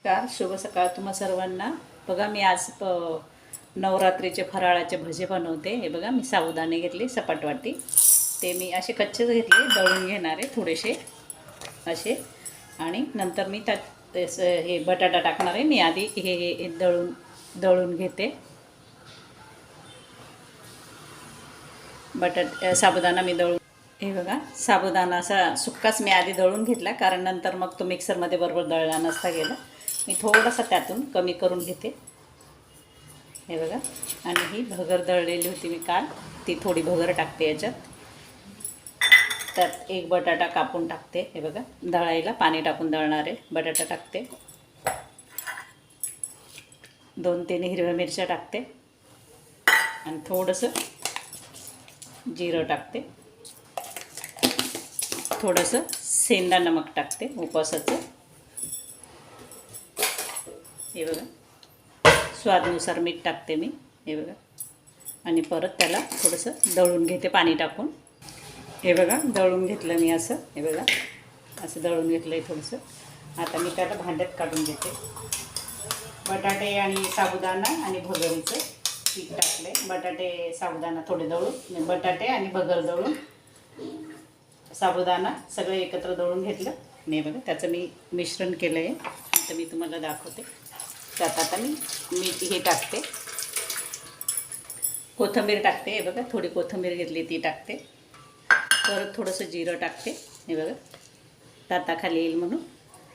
नमस्कार, शुभ सकाळ तुम्हा सर्वांना। बघा मी आज नवरात्रीचे फराळाचे भजे बनवते। हे बघा मी साबुदाणे घेतले सपाट वाटी, ते मी असे कच्चेच घेतले, दळून घेणार आहे थोडेसे असे, आणि नंतर मी त्यात हे बटाटा टाकणार आहे। मी आधी हे दळून घेते। साबुदाणा मी दळून, हे बघा साबुदाणा असा सुक्काच मी आधी दळून घेतला, कारण नंतर मग तो मिक्सरमध्ये बरोबर दळला नसता गेला। मी थोडासा त्यातून कमी करून घेते, हे बघा। आणि ही भगर दळलेली होती मी काल, ती थोडी भगर टाकते याच्यात। त्यात एक बटाटा कापून टाकते, हे बघा दळायला पाणी टाकून दळणारे बटाटा टाकते। 2-3 हिरव्या मिरच्या टाकते आणि थोडंसं जिरं टाकते, थोडंसं सेंधा नमक टाकते उपवासाचं, हे बघा। स्वादानुसार मीठ टाकते मी, हे बघा। आणि परत त्याला थोडंसं दळून घेते पाणी टाकून, हे बघा दळून घेतलं मी असं, हे बघा असं दळून घेतलं आहे थोडंसं। आता मी त्याला भांड्यात काढून घेते। बटाटे आणि साबुदाणा आणि भगरीचं पीठ टाकले, बटाटे साबुदाणा थोडे दळून, बटाटे आणि भगर दळून, साबुदाणा सगळे एकत्र दळून घेतलं नाही बघा। त्याचं मी मिश्रण केलं आहे, आता मी तुम्हाला दाखवते। त्यात आता मी हे टाकते, कोथिंबीर टाकते, हे बघा थोडी कोथिंबीर घेतली ती टाकते। परत थोडंसं जिरं टाकते, हे बघा दाताखाली येईल म्हणून।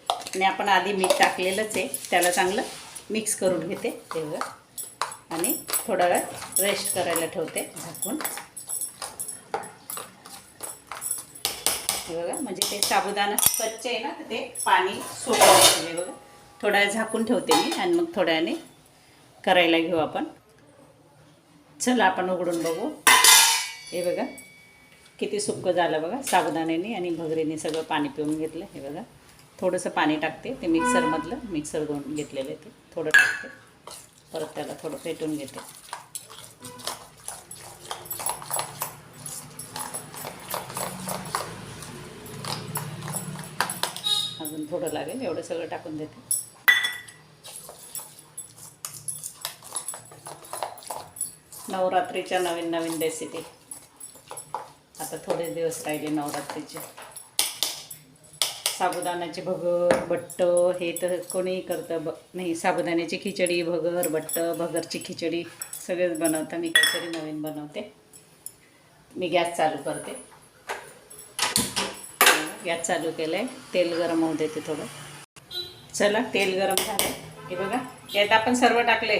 आणि आपण आधी मीठ टाकलेलंच आहे, त्याला चांगलं मिक्स करून घेते, हे बघा। आणि थोडा वेळ रेस्ट करायला ठेवते झाकून, हे बघा। म्हणजे ते साबुदाणा कच्चे आहे ना, तर ते पाणी सोडलं, हे बघा। थोडा वेळ झाकून ठेवते मी आणि मग थोड्या वेळाने करायला घेऊ आपण। चला आपण उघडून बघू, हे बघा किती सुक्कं झालं बघा। साबुदाण्याने आणि भगरीने सगळं पाणी पिऊन घेतलं, हे बघा। थोडंसं पाणी टाकते, ते मिक्सर धुवून घेतलेलं ते थोडं टाकते, परत त्याला थोडं फेटून घेते। अजून थोडं लागेल, एवढं सगळं टाकून देते। नवरात्रीच्या नवीन रेसिपी, आता थोडे दिवस राहिले नवरात्रीचे। साबुदाण्याचे भगर, बट्ट हे तर कोणीही करतं, नाही साबुदाण्याची खिचडी, भगर, बट्ट, भगरची खिचडी सगळेच बनवतं। मी काहीतरी नवीन बनवते। मी गॅस चालू करते, गॅस चालू केलं आहे, तेल गरम होऊ देते थोडं। चला तेल गरम झालं, हे बघा यात आपण सर्व टाकले,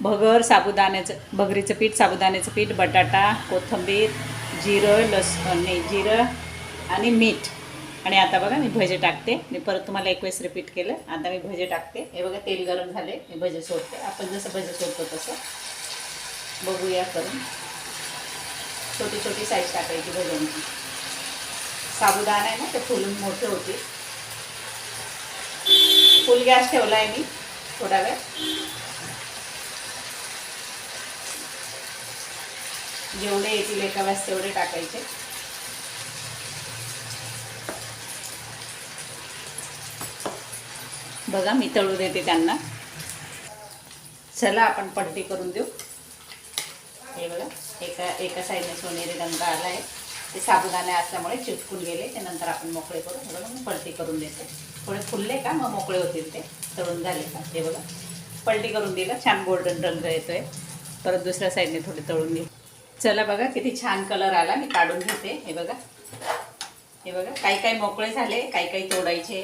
भगरीचं पीठ, साबुदाण्याचं पीठ, बटाटा, कोथिंबीर, जिरं आणि मीठ। आणि आता बघा मी भजे टाकते, मी परत तुम्हाला 1 रिपीट केलं, आता मी भजे टाकते, हे बघा तेल गरम झाले, मी भजे सोडते। आपण जसं भजे सोडतो तसं बघूया करून। छोटी छोटी साईज टाकायची भज्यांची, साबुदाणा आहे ना ते फुलून मोठे होते। फुल गॅस ठेवला आहे मी थोडा वेळ, जेवढे येतील एका वेळेस तेवढे टाकायचे। बघा मी तळू देते त्यांना। चला आपण पलटी करून देऊ, हे बघा एका साईडने सोनेरी रंग आला आहे, ते साबुदाणे असल्यामुळे चिटकून गेले, ते नंतर आपण मोकळे करू। हे बघा मी पलटी करून देते, थोडे फुलले का मग मोकळे होतील, ते तळून झाले का। हे बघा पलटी करून दिलं, छान गोल्डन रंग येतोय। परत दुसऱ्या साईडने थोडे तळून घे। चला बघा किती छान कलर आला, मी काढून घेते, हे बघा। हे बघा काही मोकळे झाले, काही तोडायचे,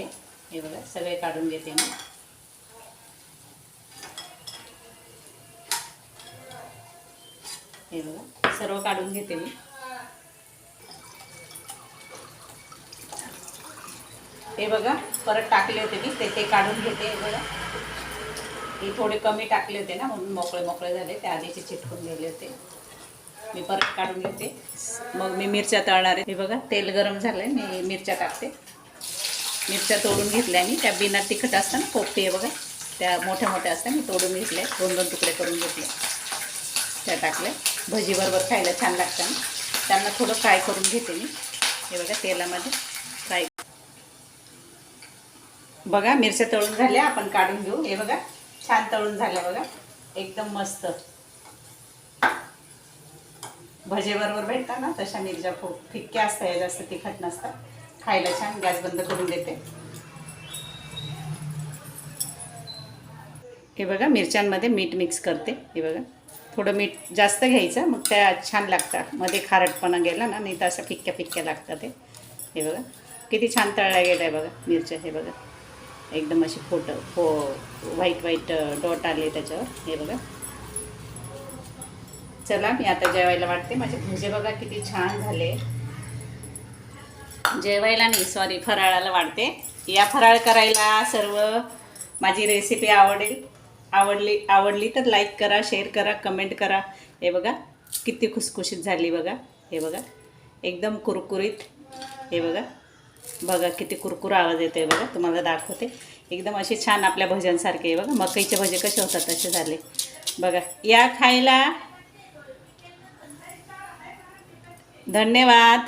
हे बघा सगळे काढून घेते मी। हे बघा सर्व काढून घेते मी। हे बघा परत टाकले होते मी, ते काढून घेते, हे बघा। हे थोडे कमी टाकले होते ना, म्हणून मोकळे झाले, ते आधीचे चिटकून गेले होते। मी परत काढून घेते, मग मी मिरच्या तळणार आहे। हे बघा तेल गरम झालं आहे, मी मिरच्या टाकते। मिरच्या तोडून घेतल्या मी, त्या बिना तिखट असतं ना पोपटी, आहे बघा त्या मोठ्या असतात, मी तोडून घेतले, 2-2 तुकडे करून घेतले, त्या टाकल्या। भजीबरोबर खायला छान लागतं, त्यांना थोडं फ्राय करून घेते मी, हे बघा तेलामध्ये फ्राय। बघा मिरच्या तळून झाल्या, आपण काढून घेऊ. हे बघा छान तळून झाल्या बघा, एकदम मस्त. भजेबरोबर भेटतात ना तशा मिरच्या, खूप फिक्क्या असतात, जास्त तिखट नसतात, खायला छान. गॅस बंद करून देते. हे बघा मिरच्यांमध्ये मीठ मिक्स करते. हे बघा थोडं मीठ जास्त घ्यायचं, मग त्या छान लागतात. मध्ये खारटपणा गेला ना, नाही तर असं फिक्क्या फिक्क्या लागतात ते. हे बघा किती छान तळल्या गेल्या आहे बघा मिरच्या. हे बघा एकदम अशी व्हाईट व्हाईट डॉट आले त्याच्यावर. हे बघा. चला मी आता जेवायला वाटते. माझे भजे बघा किती छान झाले. जेवायला नाही, सॉरी, फराळाला वाढते. या फराळ करायला सर्व. माझी रेसिपी आवडली तर लाईक करा, शेअर करा, कमेंट करा. हे बघा किती खुसखुशीत झाली बघा. हे बघा एकदम कुरकुरीत. हे बघा बघा किती कुरकुर आवाज येतो आहे बघा. तुम्हाला दाखवते. एकदम असे छान आपल्या भज्यांसारखे. बघा मकईचे भजे कसे होतात तसे झाले बघा. या खायला. धन्यवाद.